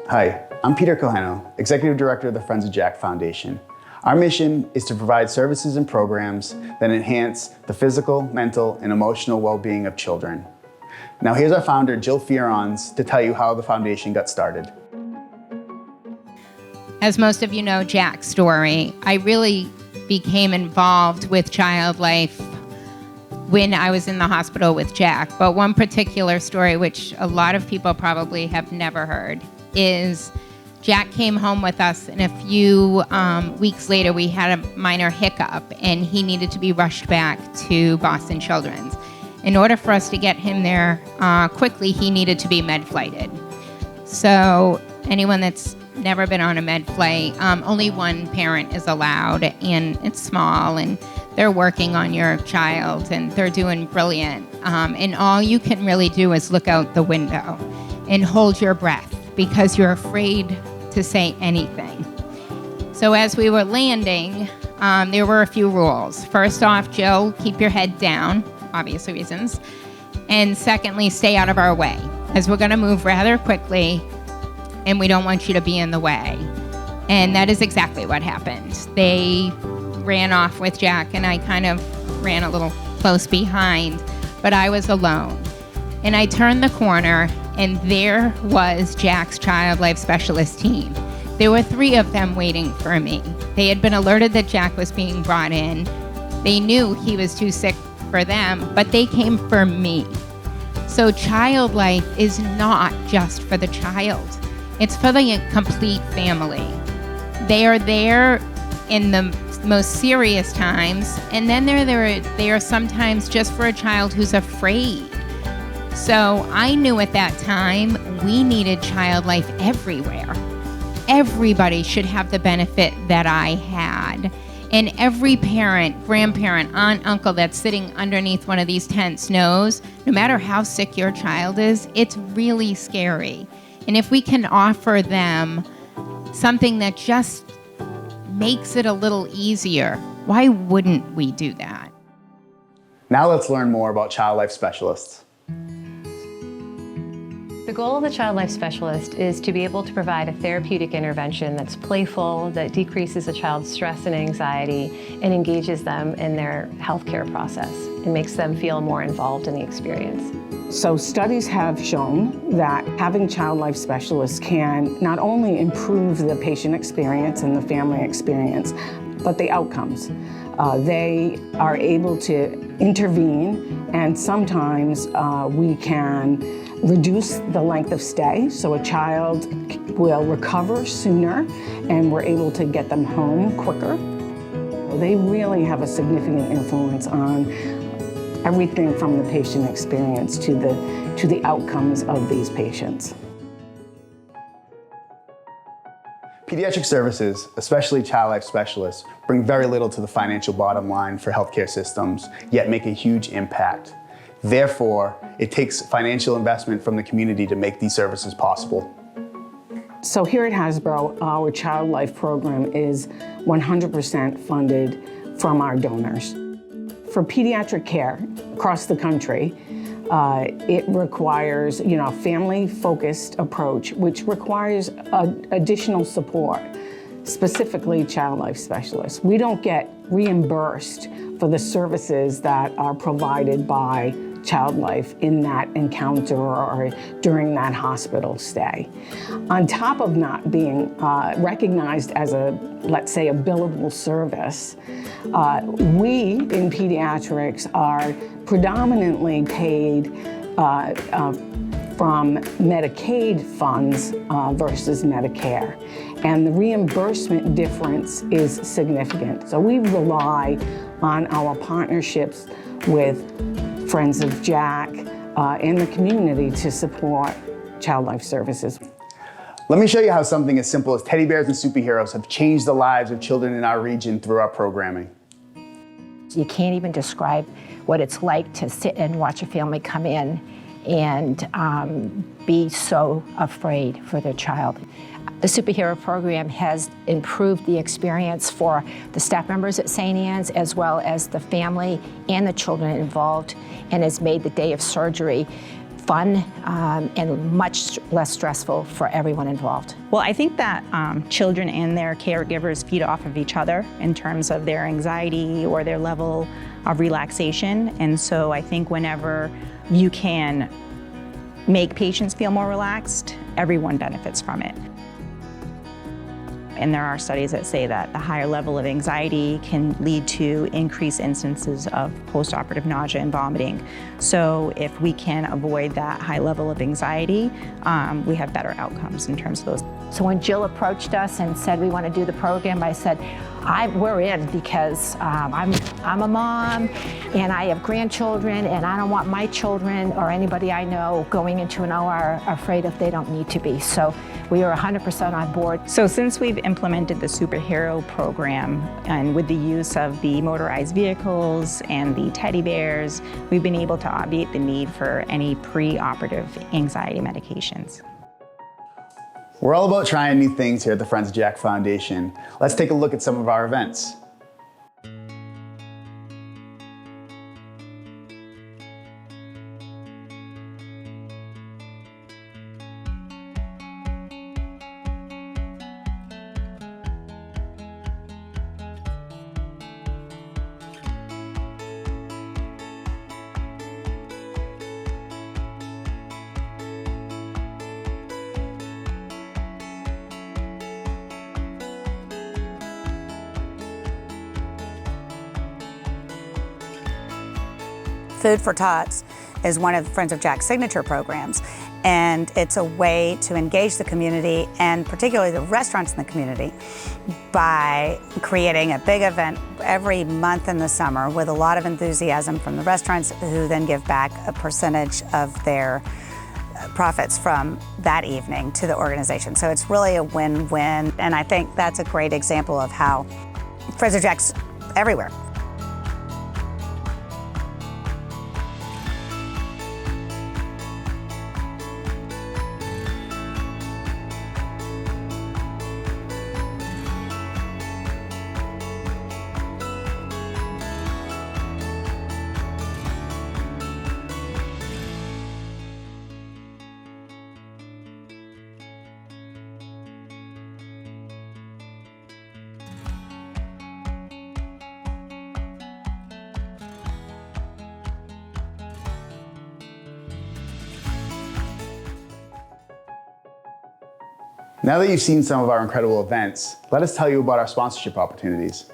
Hi, I'm Peter Koheno, Executive Director of the Friends of Jack Foundation. Our mission is to provide services and programs that enhance the physical, mental, and emotional well-being of children. Now here's our founder, Jill Fearons, to tell you how the foundation got started. As most of you know Jack's story, I really became involved with Child Life when I was in the hospital with Jack. But one particular story, which a lot of people probably have never heard, is Jack came home with us, and a few weeks later we had a minor hiccup, and he needed to be rushed back to Boston Children's. In order for us to get him there quickly, he needed to be med flighted. So anyone that's never been on a med flight, only one parent is allowed, and it's small, and they're working on your child, and they're doing brilliant. And all you can really do is look out the window and hold your breath because you're afraid to say anything. So as we were landing, there were a few rules. First off, Jill, keep your head down, obvious reasons. And secondly, stay out of our way, as we're gonna move rather quickly and we don't want you to be in the way. And that is exactly what happened. They ran off with Jack, and I kind of ran a little close behind, but I was alone. And I turned the corner, and there was Jack's Child Life Specialist team. There were 3 of them waiting for me. They had been alerted that Jack was being brought in. They knew he was too sick for them, but they came for me. So Child Life is not just for the child. It's for the complete family. They are there in the most serious times, and then they're sometimes just for a child who's afraid. So I knew at that time we needed Child Life everywhere. Everybody should have the benefit that I had. And every parent, grandparent, aunt, uncle that's sitting underneath one of these tents knows, no matter how sick your child is, it's really scary. And if we can offer them something that just makes it a little easier, why wouldn't we do that? Now let's learn more about Child Life Specialists. The goal of the Child Life Specialist is to be able to provide a therapeutic intervention that's playful, that decreases a child's stress and anxiety, and engages them in their healthcare process and makes them feel more involved in the experience. So studies have shown that having Child Life Specialists can not only improve the patient experience and the family experience, but the outcomes. They are able to intervene, and sometimes we can reduce the length of stay, so a child will recover sooner and we're able to get them home quicker. They really have a significant influence on everything from the patient experience to the outcomes of these patients. Pediatric services, especially Child Life Specialists, bring very little to the financial bottom line for healthcare systems, yet make a huge impact. Therefore, it takes financial investment from the community to make these services possible. So here at Hasbro, our Child Life program is 100% funded from our donors. For pediatric care across the country, it requires a family-focused approach, which requires additional support, specifically Child Life Specialists. We don't get reimbursed for the services that are provided by Child Life in that encounter or during that hospital stay. On top of not being recognized as let's say, a billable service, we in pediatrics are predominantly paid from Medicaid funds versus Medicare. And the reimbursement difference is significant. So we rely on our partnerships with Friends of Jack in the community to support Child Life services. Let me show you how something as simple as teddy bears and superheroes have changed the lives of children in our region through our programming. You can't even describe what it's like to sit and watch a family come in and be so afraid for their child. The superhero program has improved the experience for the staff members at St. Anne's, as well as the family and the children involved, and has made the day of surgery fun and much less stressful for everyone involved. Well, I think that children and their caregivers feed off of each other in terms of their anxiety or their level of relaxation. And so I think whenever you can make patients feel more relaxed, everyone benefits from it. And there are studies that say that the higher level of anxiety can lead to increased instances of postoperative nausea and vomiting. So if we can avoid that high level of anxiety, we have better outcomes in terms of those. So when Jill approached us and said we want to do the program, I said, we're in, because I'm a mom and I have grandchildren, and I don't want my children or anybody I know going into an OR afraid if they don't need to be. So we are 100% on board. So since we've implemented the superhero program, and with the use of the motorized vehicles and the teddy bears, we've been able to obviate the need for any pre-operative anxiety medications. We're all about trying new things here at the Friends of Jack Foundation. Let's take a look at some of our events. Food for Tots is one of Friends of Jack's signature programs, and it's a way to engage the community, and particularly the restaurants in the community, by creating a big event every month in the summer with a lot of enthusiasm from the restaurants, who then give back a percentage of their profits from that evening to the organization. So it's really a win-win, and I think that's a great example of how Friends of Jack's everywhere. Now that you've seen some of our incredible events, let us tell you about our sponsorship opportunities.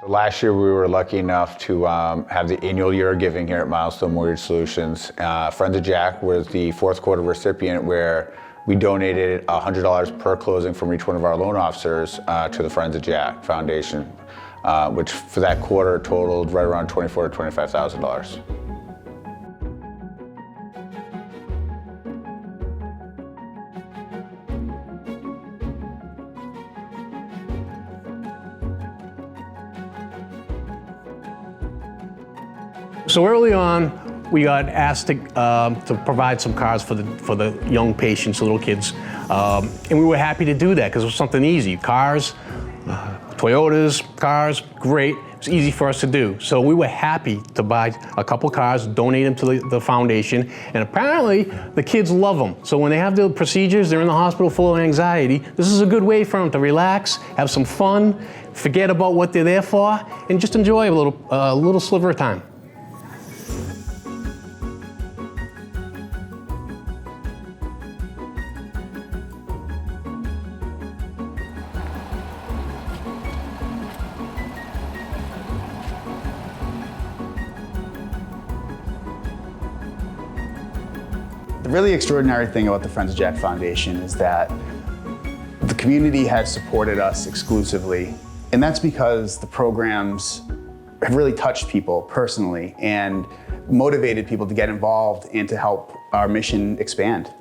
Last year, we were lucky enough to have the annual year of giving here at Milestone Mortgage Solutions. Friends of Jack was the fourth quarter recipient, where we donated $100 per closing from each one of our loan officers to the Friends of Jack Foundation, which for that quarter totaled right around $24,000 to $25,000. So early on, we got asked to provide some cars for the young patients, the little kids, and we were happy to do that because it was something easy. Cars, Toyotas, cars, great. It was easy for us to do. So we were happy to buy a couple cars, donate them to the foundation, and apparently the kids love them. So when they have the procedures, they're in the hospital full of anxiety, this is a good way for them to relax, have some fun, forget about what they're there for, and just enjoy a little sliver of time. The really extraordinary thing about the Friends of Jack Foundation is that the community has supported us exclusively, and that's because the programs have really touched people personally and motivated people to get involved and to help our mission expand.